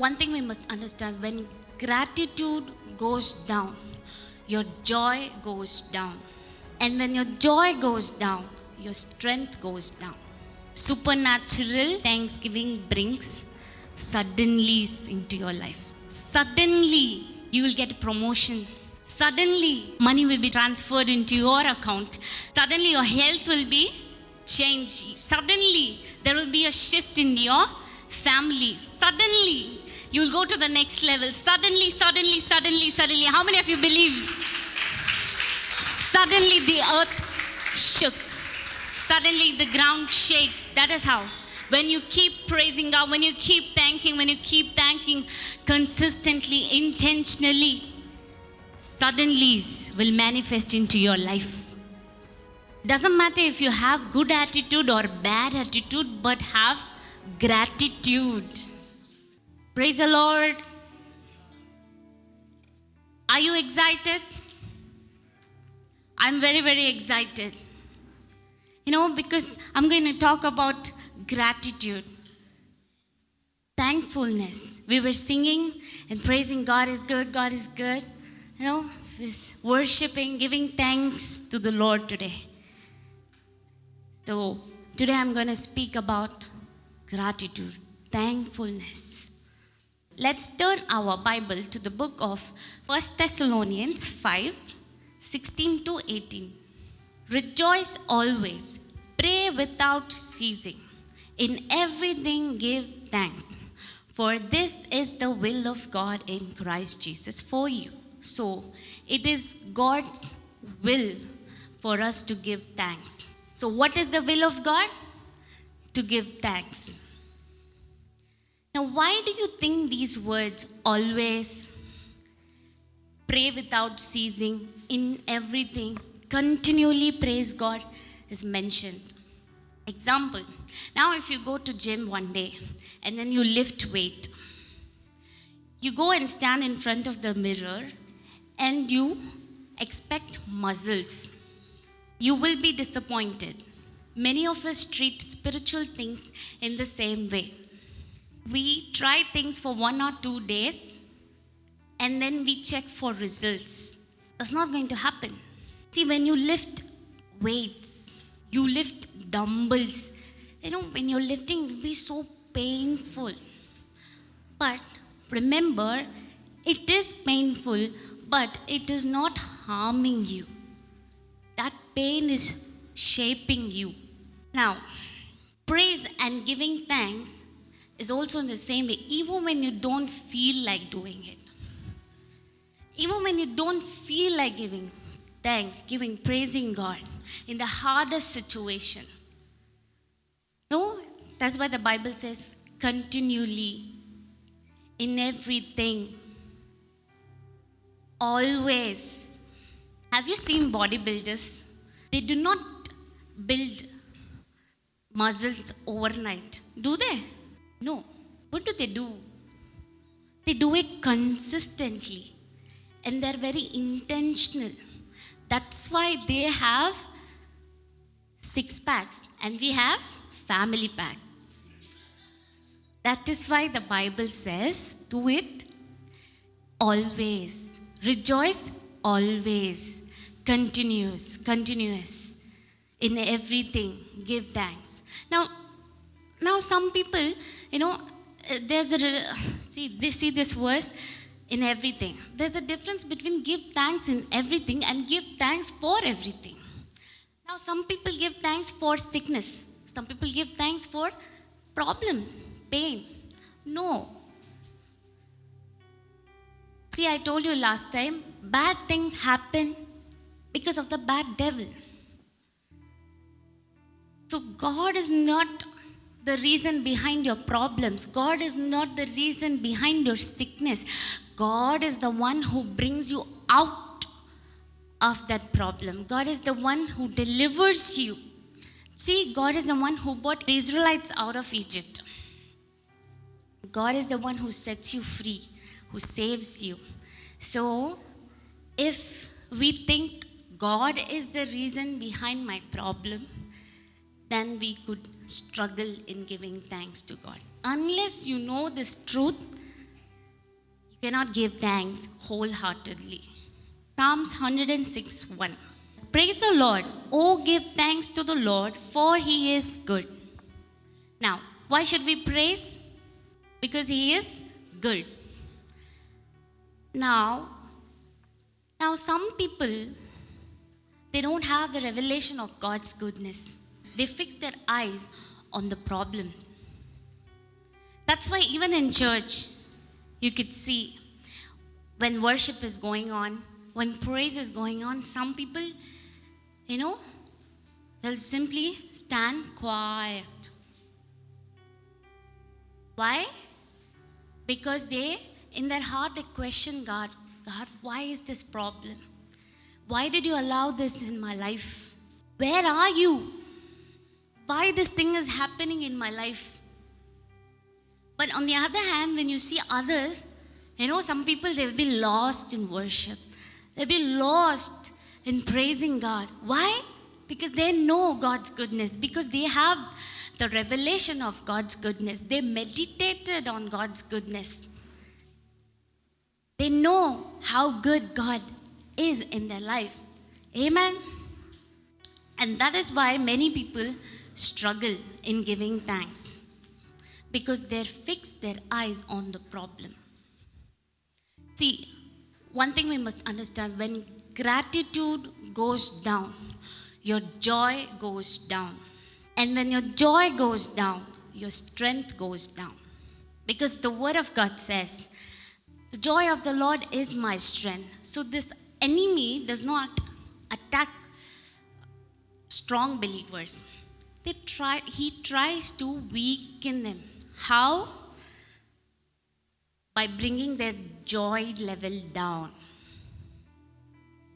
One thing we must understand, when gratitude goes down, your joy goes down. And when your joy goes down, your strength goes down. Supernatural thanksgiving brings suddenlies into your life. Suddenly, you will get a promotion. Suddenly, money will be transferred into your account. Suddenly, your health will be changed. Suddenly, there will be a shift in your family. Suddenly, you will go to the next level. Suddenly. How many of you believe? Suddenly, the earth shook. Suddenly, the ground shakes. That is how. When you keep praising God, when you keep thanking consistently, intentionally, suddenlies will manifest into your life. Doesn't matter if you have good attitude or bad attitude, but have gratitude. Praise the Lord. Are you excited? I'm very, very excited. Because I'm going to talk about gratitude. Thankfulness. We were singing and praising God is good, God is good. Worshiping, giving thanks to the Lord today. So today I'm going to speak about gratitude, thankfulness. Let's turn our Bible to the book of 1 Thessalonians 5, 16 to 18. Rejoice always, pray without ceasing. In everything give thanks, for this is the will of God in Christ Jesus for you. So, it is God's will for us to give thanks. So, what is the will of God? To give thanks. Now, why do you think these words, always, pray without ceasing, in everything, continually praise God, is mentioned? Example, now if you go to gym one day and then you lift weight, you go and stand in front of the mirror and you expect muscles. You will be disappointed. Many of us treat spiritual things in the same way. We try things for 1 or 2 days and then we check for results. That's not going to happen. See, when you lift weights, you lift dumbbells, when you're lifting, it will be so painful. But remember, it is painful, but it is not harming you. That pain is shaping you. Now, praise and giving thanks is also in the same way, even when you don't feel like doing it. Even when you don't feel like giving thanks, praising God in the hardest situation. No, that's why the Bible says continually, in everything, always. Have you seen bodybuilders? They do not build muscles overnight, do they? No. What do? They do it consistently and they're very intentional. That's why they have 6 packs and we have family pack. That is why the Bible says, do it always. Rejoice always. Continuous. In everything, give thanks. Now some people, see this verse, in everything. There's a difference between give thanks in everything and give thanks for everything. Now, some people give thanks for sickness. Some people give thanks for problem, pain. No. See, I told you last time, bad things happen because of the bad devil. So, God is not the reason behind your problems. God is not the reason behind your sickness. God is the one who brings you out of that problem. God is the one who delivers you. See, God is the one who brought the Israelites out of Egypt. God is the one who sets you free, who saves you. So, if we think God is the reason behind my problem, then we could struggle in giving thanks to God. Unless you know this truth, cannot give thanks wholeheartedly. Psalms 106:1. Praise the Lord. Oh, give thanks to the Lord, for he is good. Now, why should we praise? Because he is good. Now some people, they don't have the revelation of God's goodness. They fix their eyes on the problems. That's why even in church, you could see when worship is going on, when praise is going on, some people, they'll simply stand quiet. Why? Because in their heart, they question God. God, why is this problem? Why did you allow this in my life? Where are you? Why this thing is happening in my life? But on the other hand, when you see others, some people, they'll be lost in worship. They'll be lost in praising God. Why? Because they know God's goodness. Because they have the revelation of God's goodness. They meditated on God's goodness. They know how good God is in their life. Amen? And that is why many people struggle in giving thanks. Because they fix their eyes on the problem. See, one thing we must understand, when gratitude goes down, your joy goes down. And when your joy goes down, your strength goes down. Because the word of God says, the joy of the Lord is my strength. So this enemy does not attack strong believers. He tries to weaken them. How? By bringing their joy level down.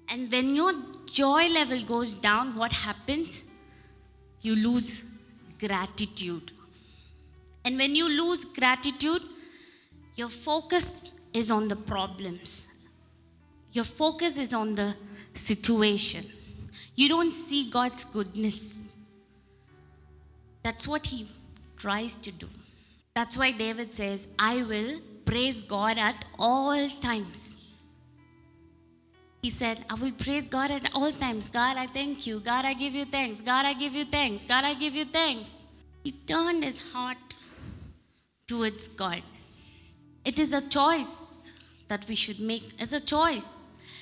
And when your joy level goes down, what happens? You lose gratitude. And when you lose gratitude, your focus is on the problems. Your focus is on the situation. You don't see God's goodness. That's what he tries to do. That's why David says, I will praise God at all times. He said, I will praise God at all times. God, I thank you. God, I give you thanks. God, I give you thanks. God, I give you thanks. He turned his heart towards God. It is a choice that we should make. It's a choice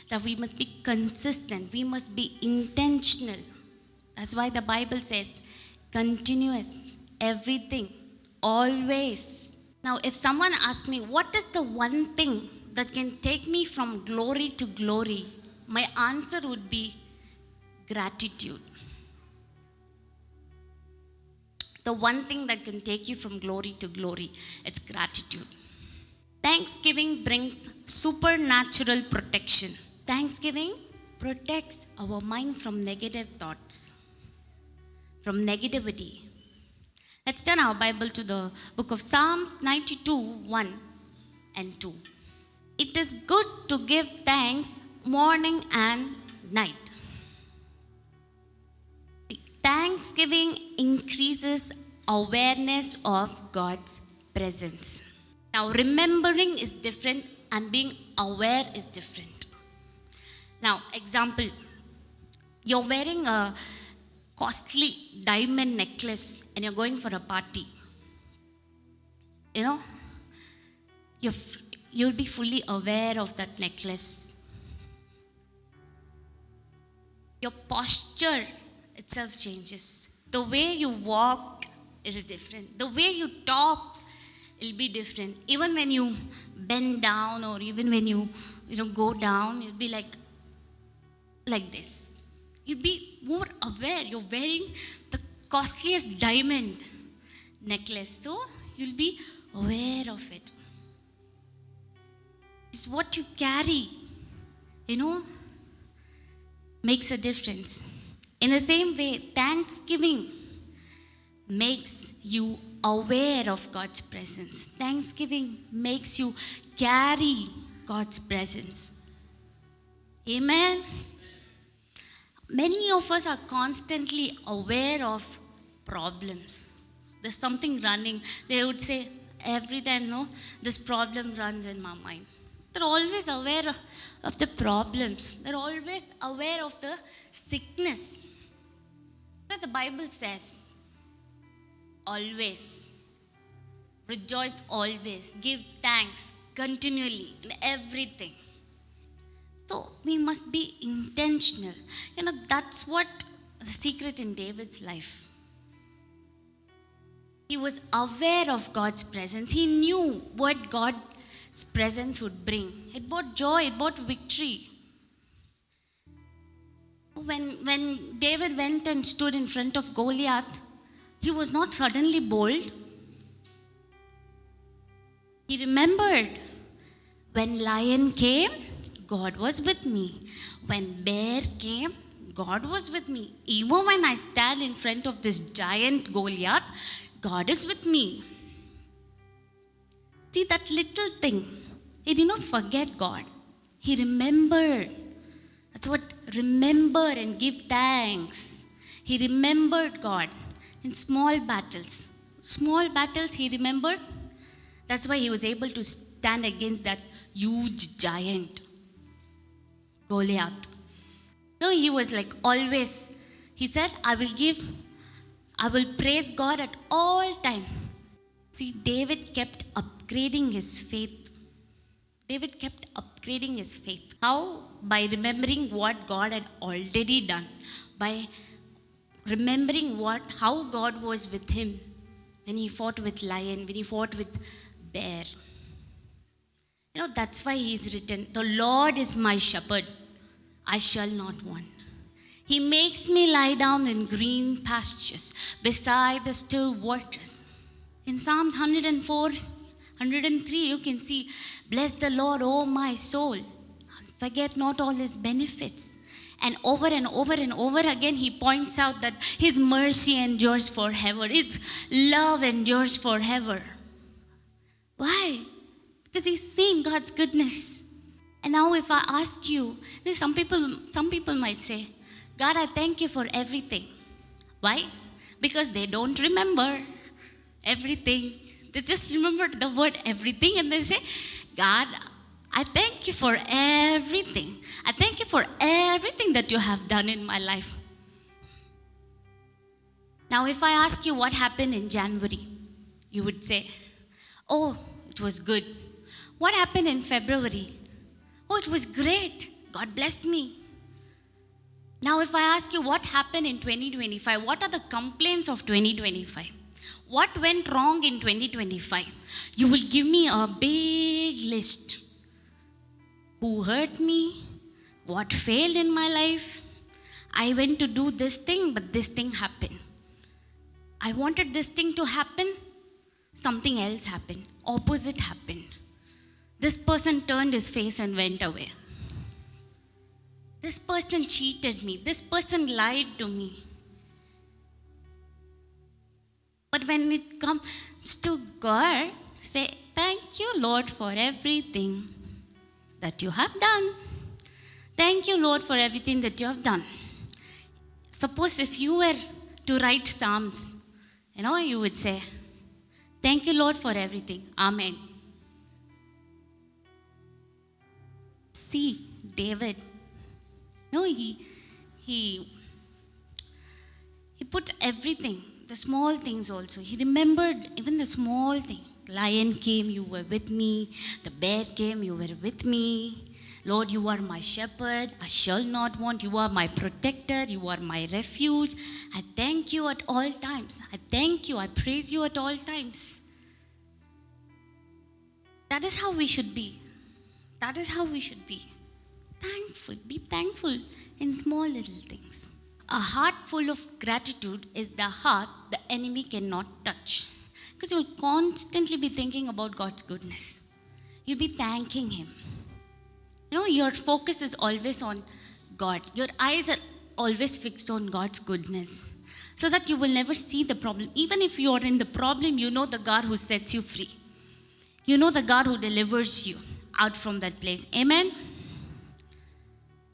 that we must be consistent. We must be intentional. That's why the Bible says, continuous, everything, always. Now, if someone asks me, what is the one thing that can take me from glory to glory? My answer would be gratitude. The one thing that can take you from glory to glory, it's gratitude. Thanksgiving brings supernatural protection. Thanksgiving protects our mind from negative thoughts, from negativity. Let's turn our Bible to the book of Psalms 92:1 and 2. It is good to give thanks morning and night. Thanksgiving increases awareness of God's presence. Now, remembering is different and being aware is different. Now, example, you're wearing a costly diamond necklace and you're going for a party. You'll be fully aware of that necklace. Your posture itself changes. The way you walk is different. The way you talk will be different. Even when you bend down or even when you go down, you'll be like this. You'll be more aware. You're wearing the costliest diamond necklace. So you'll be aware of it. It's what you carry, makes a difference. In the same way, Thanksgiving makes you aware of God's presence. Thanksgiving makes you carry God's presence. Amen. Many of us are constantly aware of problems. There's something running. They would say every time, this problem runs in my mind. They're always aware of the problems. They're always aware of the sickness. So the Bible says, always, rejoice always, give thanks continually in everything. So we must be intentional. That's what the secret in David's life. He was aware of God's presence. He knew what God's presence would bring. It brought joy, it brought victory. When David went and stood in front of Goliath, he was not suddenly bold. He remembered, when lion came, God was with me. When bear came, God was with me. Even when I stand in front of this giant Goliath, God is with me. See that little thing. He did not forget God. He remembered. That's what remember and give thanks. He remembered God in small battles. Small battles he remembered. That's why he was able to stand against that huge giant, Goliath. No, he was like always. He said, I will praise God at all time. See, David kept upgrading his faith. David kept upgrading his faith. How? By remembering what God had already done. By remembering how God was with him when he fought with lion, when he fought with bear. That's why he's written, the Lord is my shepherd, I shall not want. He makes me lie down in green pastures beside the still waters. In Psalms 104, 103, you can see, bless the Lord, O my soul. Forget not all his benefits. And over and over and over again, he points out that his mercy endures forever. His love endures forever. Why? Because he's seeing God's goodness. And now if I ask you, some people might say, God, I thank you for everything. Why? Because they don't remember everything. They just remember the word everything and they say, God, I thank you for everything. I thank you for everything that you have done in my life. Now, if I ask you what happened in January, you would say, oh, it was good. What happened in February? Oh, it was great. God blessed me. Now, if I ask you what happened in 2025, what are the complaints of 2025? What went wrong in 2025? You will give me a big list. Who hurt me? What failed in my life? I went to do this thing, but this thing happened. I wanted this thing to happen. Something else happened. Opposite happened. This person turned his face and went away. This person cheated me. This person lied to me. But when it comes to God, say, thank you, Lord, for everything that you have done. Thank you, Lord, for everything that you have done. Suppose if you were to write Psalms, you would say, thank you, Lord, for everything. Amen. See, David, he put everything, the small things also. He remembered even the small thing. Lion came, you were with me. The bear came, you were with me. Lord, you are my shepherd. I shall not want. You are my protector. You are my refuge. I thank you at all times. I thank you. I praise you at all times. That is how we should be. That is how we should be. Thankful. Be thankful in small little things. A heart full of gratitude is the heart the enemy cannot touch. Because you'll constantly be thinking about God's goodness. You'll be thanking Him. Your focus is always on God. Your eyes are always fixed on God's goodness. So that you will never see the problem. Even if you are in the problem, you know the God who sets you free. You know the God who delivers you out from that place. Amen?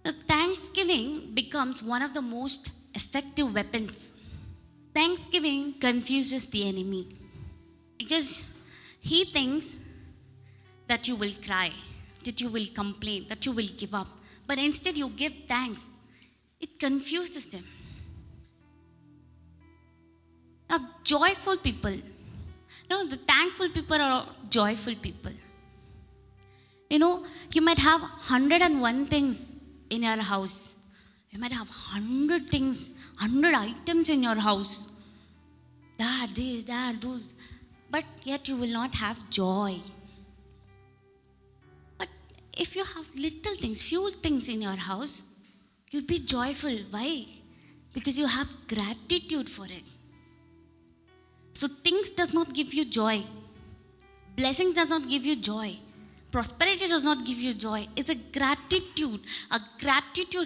So thanksgiving becomes one of the most effective weapons. Thanksgiving confuses the enemy. Because he thinks that you will cry. that you will complain, that you will give up. But instead you give thanks. It confuses them. Now, joyful people. No, the thankful people are joyful people. You know, you might have 101 things in your house. You might have 100 things, 100 items in your house. That, this, that, those. But yet you will not have joy. But if you have little things, few things in your house, you'll be joyful. Why? Because you have gratitude for it. So things does not give you joy. Blessings does not give you joy. Prosperity does not give you joy. It's a gratitude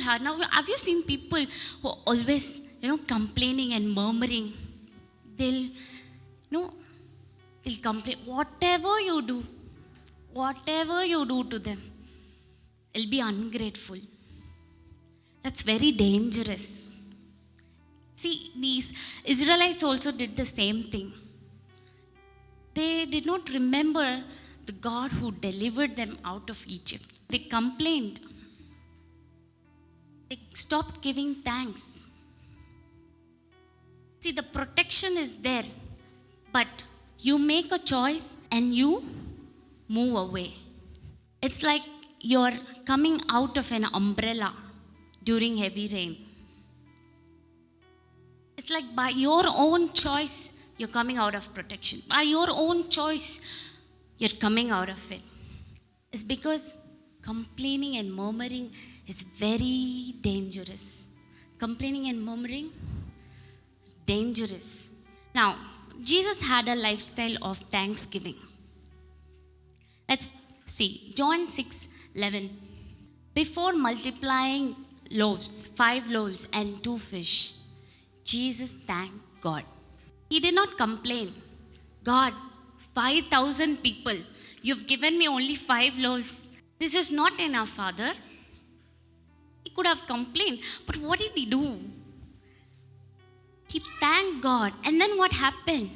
heart. Now, have you seen people who are always, complaining and murmuring? They'll complain. Whatever you do to them, they'll be ungrateful. That's very dangerous. See, these Israelites also did the same thing. They did not remember the God who delivered them out of Egypt. They complained. They stopped giving thanks. See, the protection is there, but you make a choice and you move away. It's like you're coming out of an umbrella during heavy rain. It's like by your own choice, you're coming out of protection. By your own choice, you're coming out of it. It's because complaining and murmuring is very dangerous. Complaining and murmuring, dangerous. Now, Jesus had a lifestyle of thanksgiving. Let's see, John 6:11. Before multiplying loaves, 5 loaves and 2 fish, Jesus thanked God. He did not complain. God, 5,000 people, you've given me only 5 loaves. This is not enough, Father. He could have complained, but what did he do? He thanked God. And then what happened?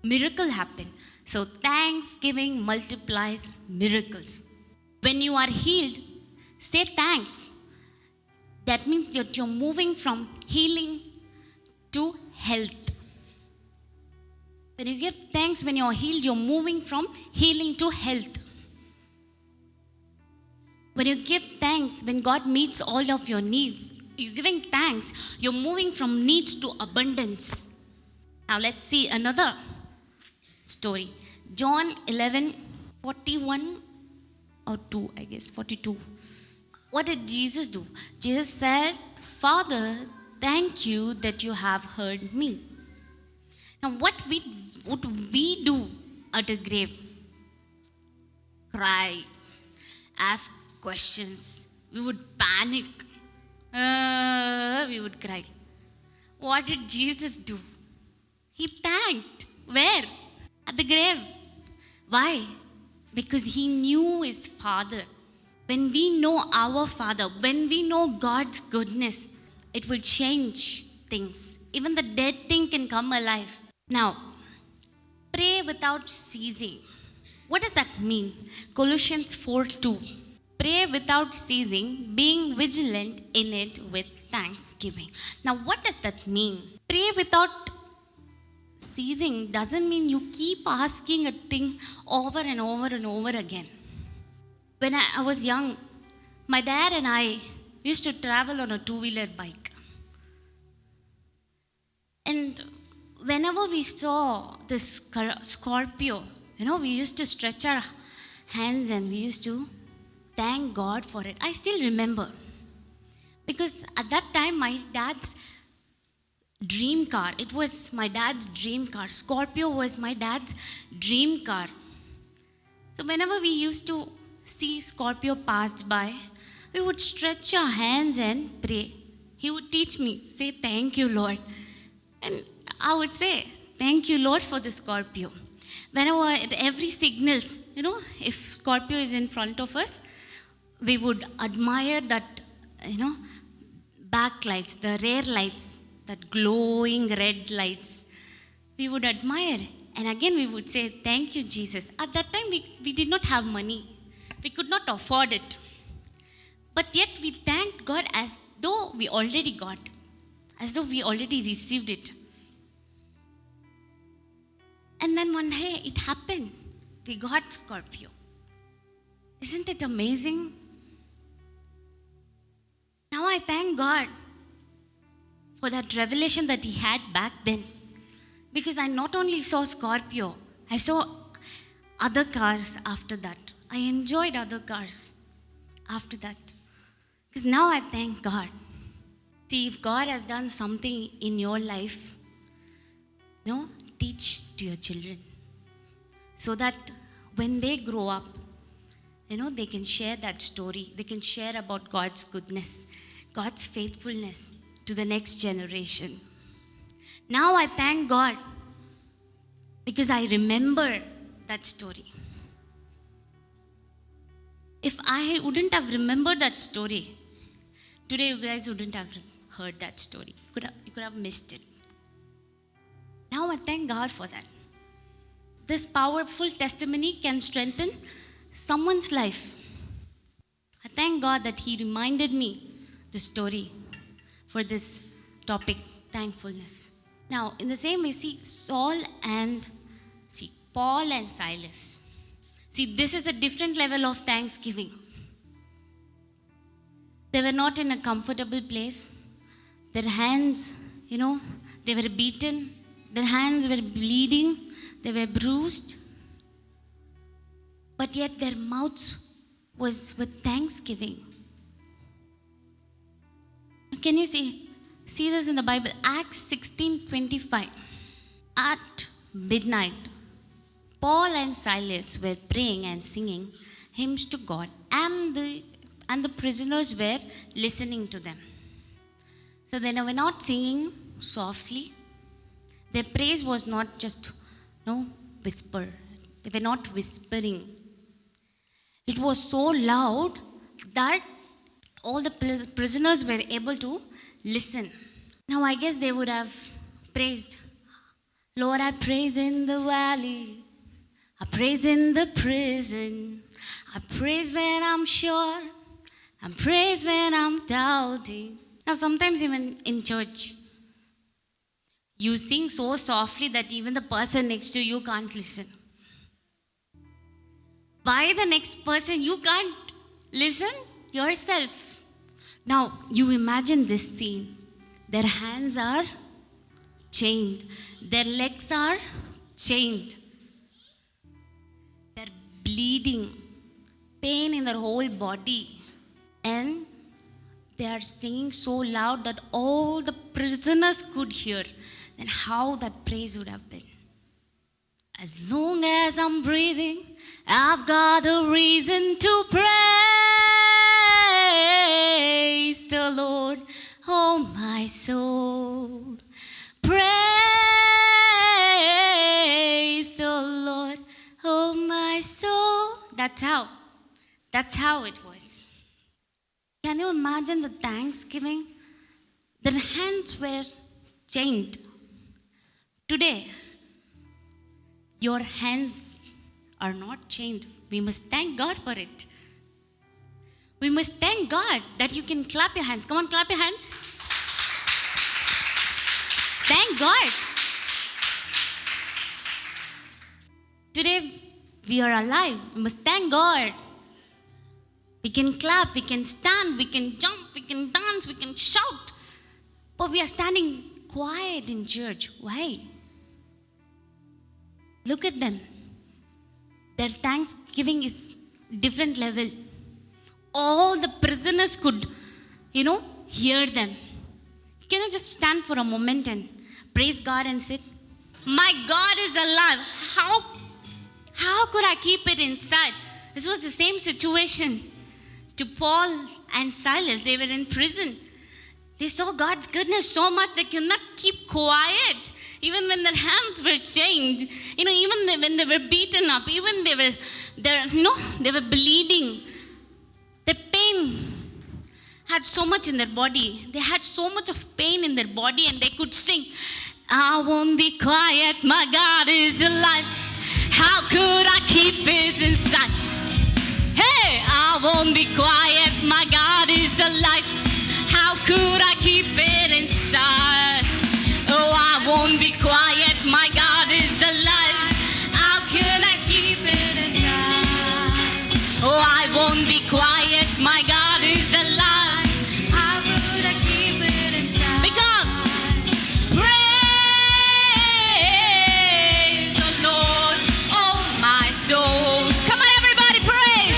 Miracle happened. So thanksgiving multiplies miracles. When you are healed, say thanks. That means that you're moving from healing to health. When you give thanks, when you're healed, you're moving from healing to health. When you give thanks, when God meets all of your needs, you're giving thanks, you're moving from needs to abundance. Now let's see another story. John 11:41 or 2, I guess, 42. What did Jesus do? Jesus said, Father, thank you that you have heard me. Now what would we do at a grave? Cry, ask questions. We would panic. We would cry. What did Jesus do? He thanked. Where? At the grave. Why? Because he knew his Father. When we know our Father, when we know God's goodness, it will change things. Even the dead thing can come alive. Now, pray without ceasing. What does that mean? Colossians 4:2. Pray without ceasing, being vigilant in it with thanksgiving. Now, what does that mean? Pray without ceasing doesn't mean you keep asking a thing over and over and over again. When I was young, my dad and I used to travel on a 2-wheeler bike. And whenever we saw this Scorpio, we used to stretch our hands and we used to thank God for it. I still remember. Because at that time, my dad's dream car, it was my dad's dream car. Scorpio was my dad's dream car. So whenever we used to see Scorpio passed by, we would stretch our hands and pray. He would teach me, say, thank you, Lord. And I would say, thank you, Lord, for the Scorpio. Whenever, at every signals, if Scorpio is in front of us, we would admire that, backlights, the rear lights, that glowing red lights. We would admire. And again, we would say, thank you, Jesus. At that time, we did not have money. We could not afford it. But yet we thanked God as though we already got, as though we already received it. And then one day it happened. We got Scorpio. Isn't it amazing? Now I thank God for that revelation that He had back then. Because I not only saw Scorpio, I saw other cars after that. I enjoyed other cars after that. Because now I thank God. See, if God has done something in your life, teach to your children. So that when they grow up, they can share that story. They can share about God's goodness, God's faithfulness to the next generation. Now I thank God because I remember that story. If I wouldn't have remembered that story, today you guys wouldn't have heard that story. You could have missed it. Now I thank God for that. This powerful testimony can strengthen someone's life. I thank God that He reminded me the story for this topic, thankfulness. Now, in the same way, see Paul and Silas. See, this is a different level of thanksgiving. They were not in a comfortable place. Their hands, they were beaten. Their hands were bleeding. They were bruised. But yet their mouths was with thanksgiving. Can you see this in the Bible? Acts 16:25. At midnight, Paul and Silas were praying and singing hymns to God, and the prisoners were listening to them. So they were not singing softly. Their praise was not just whisper. They were not whispering. It was so loud that all the prisoners were able to listen. Now I guess they would have praised, Lord, I praise in the valley. I praise in the prison. I praise when I'm sure. I praise when I'm doubting. Now sometimes even in church, you sing so softly that even the person next to you can't listen. Why the next person you can't listen? Yourself. Now you imagine this scene. Their hands are chained. Their legs are chained. They're bleeding. Pain in their whole body. And they are singing so loud that all the prisoners could hear. Then how that praise would have been. As long as I'm breathing, I've got a reason to praise the Lord, oh my soul. Praise the Lord, oh my soul. That's how it was. Can you imagine the thanksgiving? Their hands were chained. Today, your hands are not chained. We must thank God for it. We must thank God that you can clap your hands. Come on, clap your hands. Thank God. Today, we are alive. We must thank God. We can clap, we can stand, we can jump, we can dance, we can shout. But we are standing quiet in church. Why? Look at them. Their thanksgiving is different level. All the prisoners could, hear them. Can you just stand for a moment and praise God and sit? My God is alive. How could I keep it inside? This was the same situation to Paul and Silas. They were in prison. They saw God's goodness so much they could not keep quiet. Even when their hands were chained, even when they were beaten up, even they were bleeding. Their pain had so much in their body. They had so much of pain in their body, and they could sing, I won't be quiet, my God is alive. How could I keep it inside? Hey, won't be quiet. My God is alive. How could I keep it inside? Oh, I won't be quiet. My God is alive. How can I keep it inside? Oh, I won't be quiet. My God is alive. How could I keep it inside? Because praise the Lord, oh my soul. Come on, everybody, praise.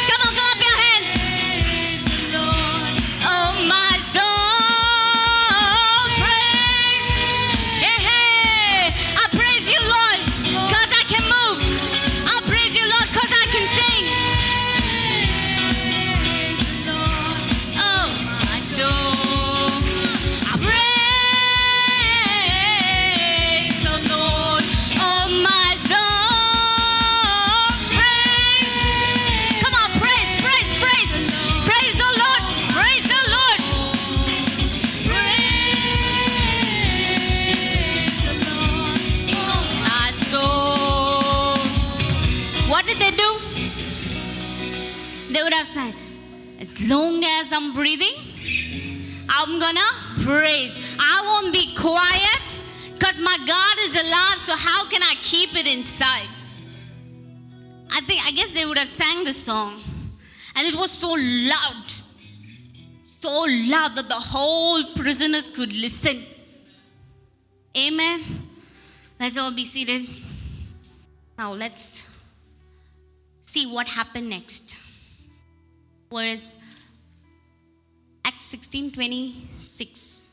Come on, clap your hands. Praise the Lord, oh my soul. Praise. Hey, hey. I praise you, Lord, because I can move. I praise you, Lord, because I can sing. Oh my soul. I praise the Lord, oh my soul. Praise. Come on, praise, praise, praise. Praise the Lord, praise the Lord. Praise the Lord, oh my soul. What did they do? They would have said, as long as I'm breathing, I'm gonna praise. I won't be quiet because my God is alive. So how can I keep it inside? I guess they would have sang the song, and it was so loud that the whole prisoners could listen. Amen. Let's all be seated. Now let's see what happened next. Whereas Acts 16:26.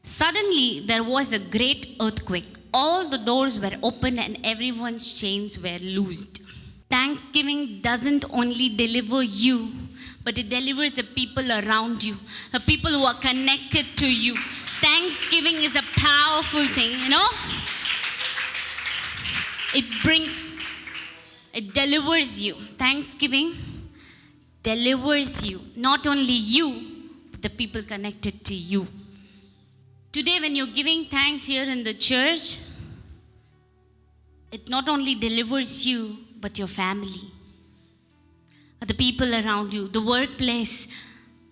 Suddenly there was a great earthquake. All the doors were opened and everyone's chains were loosed. Thanksgiving doesn't only deliver you, but it delivers the people around you, the people who are connected to you. Thanksgiving is a powerful thing, you know? It delivers you. Thanksgiving delivers you. Not only you, but the people connected to you. Today, when you're giving thanks here in the church, it not only delivers you, but your family, the people around you, the workplace,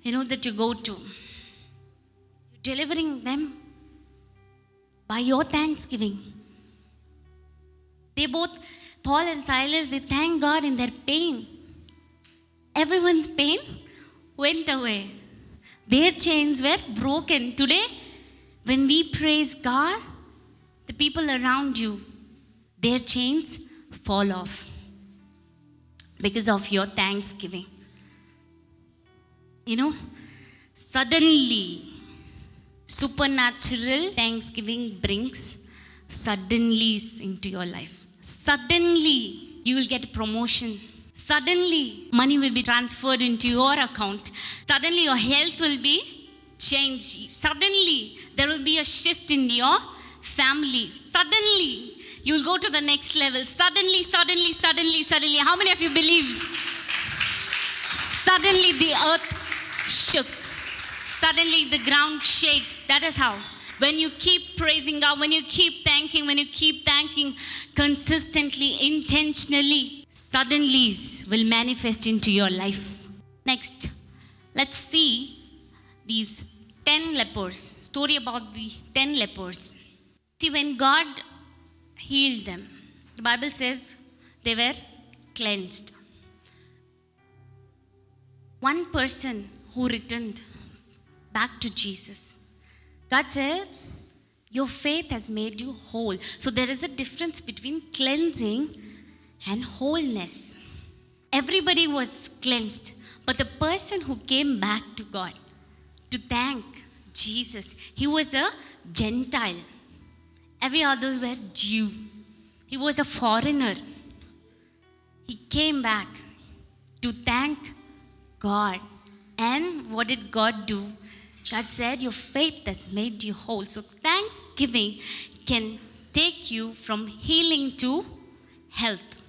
that you go to. You're delivering them by your thanksgiving. They both, Paul and Silas, they thank God in their pain. Everyone's pain went away. Their chains were broken. Today, when we praise God, the people around you, their chains fall off because of your thanksgiving. Suddenly, supernatural thanksgiving brings suddenlies into your life. Suddenly, you will get promotion. Suddenly, money will be transferred into your account. Suddenly, your health will be changed. Suddenly, there will be a shift in your family. Suddenly, you will go to the next level. Suddenly. How many of you believe? Suddenly, the earth shook. Suddenly, the ground shakes. That is how. When you keep praising God, when you keep thanking consistently, intentionally, suddenlies will manifest into your life. Next, let's see these 10 lepers. Story about the 10 lepers. See, when God healed them, the Bible says they were cleansed. One person who returned back to Jesus, God said, your faith has made you whole. So there is a difference between cleansing and wholeness. Everybody was cleansed, but the person who came back to God to thank Jesus, he was a Gentile. Every others were Jew. He was a foreigner. He came back to thank God. And what did God do? God said, your faith has made you whole. So thanksgiving can take you from healing to health,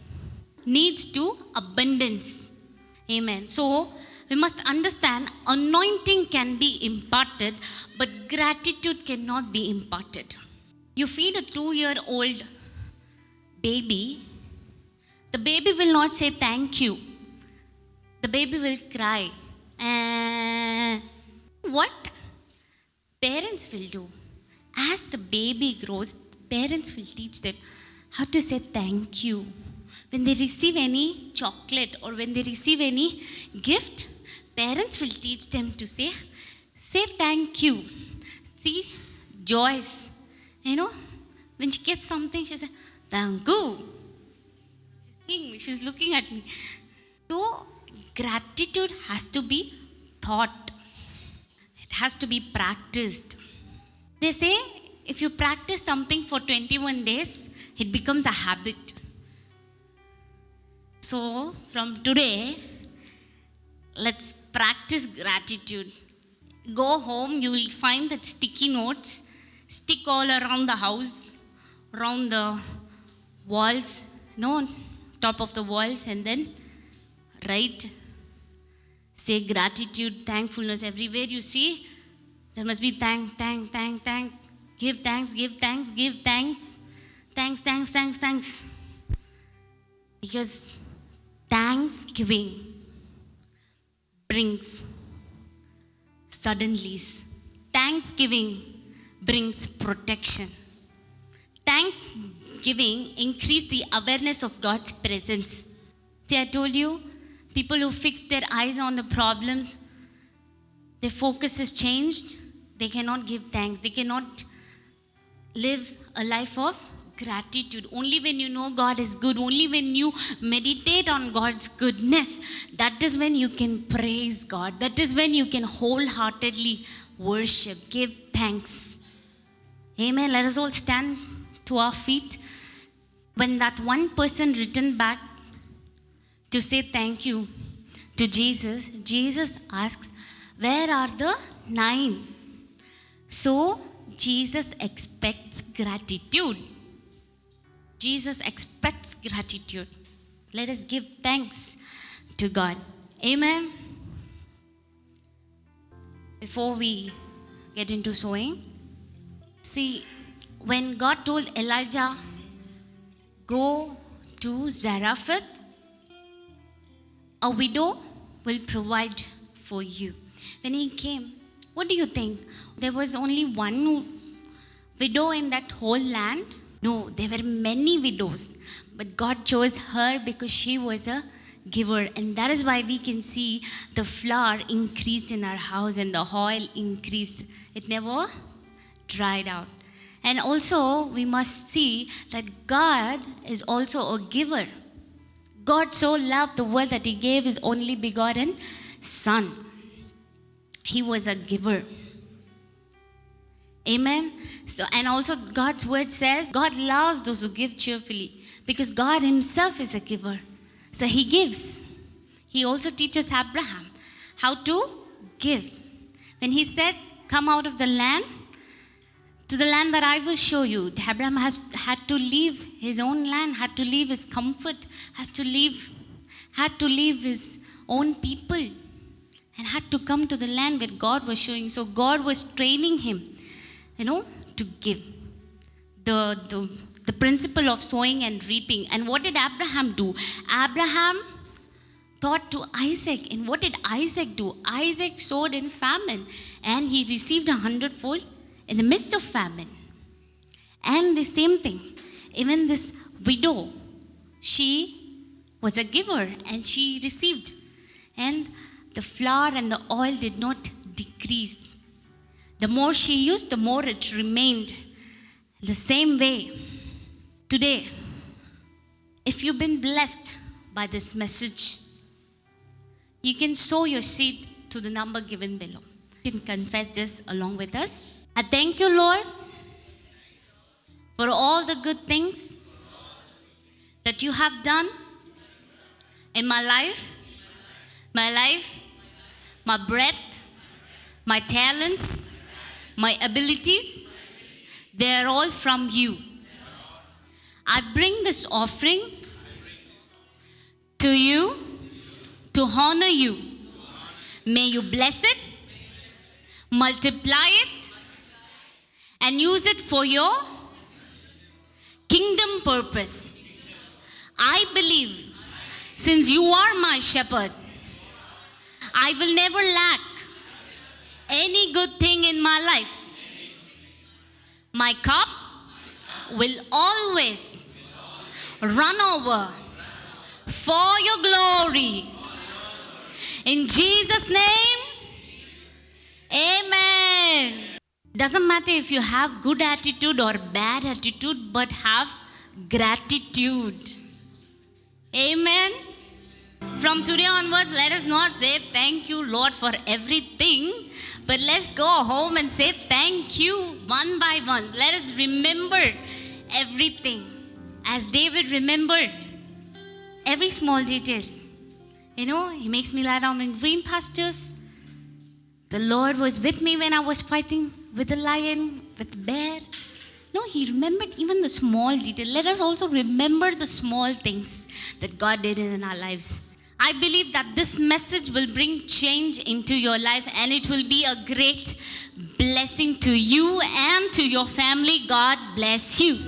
needs to abundance. Amen. So we must understand anointing can be imparted, but gratitude cannot be imparted. You feed a 2-year-old baby, the baby will not say thank you. The the baby will cry. And what parents will do, as the baby grows, parents will teach them how to say thank you. When they receive any chocolate or when they receive any gift, parents will teach them to say thank you. See, Joyce, when she gets something, she says, thank you. She's looking at me. So, gratitude has to be taught. It has to be practiced. They say, if you practice something for 21 days, it becomes a habit. So, from today, let's practice gratitude. Go home, you will find that sticky notes, stick all around the house, around the walls, top of the walls, and then write, say gratitude, thankfulness. Everywhere you see, there must be thank. Give thanks. Thanks. Because thanksgiving brings suddenlies. Thanksgiving brings protection. Thanksgiving increases the awareness of God's presence. See, I told you, people who fix their eyes on the problems, their focus is changed. They cannot give thanks. They cannot live a life of gratitude. Only when you know God is good, only when you meditate on God's goodness, that is when you can praise God. That is when you can wholeheartedly worship, give thanks. Amen. Let us all stand to our feet. When that one person returned back to say thank you to Jesus, Jesus asks, where are the 9? So, Jesus expects gratitude. Jesus expects gratitude. Let us give thanks to God. Amen. Before we get into sowing, see, when God told Elijah, go to Zarephath, a widow will provide for you. When he came, what do you think? There was only one widow in that whole land? No, there were many widows. But God chose her because she was a giver. And that is why we can see the flour increased in our house and the oil increased. It never dried out. And also, we must see that God is also a giver. God so loved the world that he gave his only begotten Son. He was a giver. Amen. So, and also God's word says, God loves those who give cheerfully because God himself is a giver. So he gives. He also teaches Abraham how to give. When he said, come out of the land, to the land that I will show you. Abraham had to leave his own land, had to leave his comfort, had to leave his own people, and had to come to the land where God was showing. So God was training him, to give. The principle of sowing and reaping. And what did Abraham do? Abraham thought to Isaac. And what did Isaac do? Isaac sowed in famine, and he received 100-fold in the midst of famine. And the same thing, even this widow, she was a giver and she received. And the flour and the oil did not decrease. The more she used, the more it remained. The same way, today, if you've been blessed by this message, you can sow your seed to the number given below. You can confess this along with us. I thank you, Lord, for all the good things that you have done in my life, my breath, my talents, my abilities. They are all from you. I bring this offering to you to honor you. May you bless it, multiply it, and use it for your kingdom purpose. I believe, since you are my shepherd, I will never lack any good thing in my life. My cup will always run over for your glory. In Jesus' name, amen. Doesn't matter if you have good attitude or bad attitude, but have gratitude. Amen. From today onwards, let us not say thank you, Lord, for everything, but let's go home and say thank you one by one. Let us remember everything as David remembered every small detail. He makes me lie down in green pastures. The Lord was with me when I was fighting with the lion, with the bear. No, he remembered even the small detail. Let us also remember the small things that God did in our lives. I believe that this message will bring change into your life, and it will be a great blessing to you and to your family. God bless you.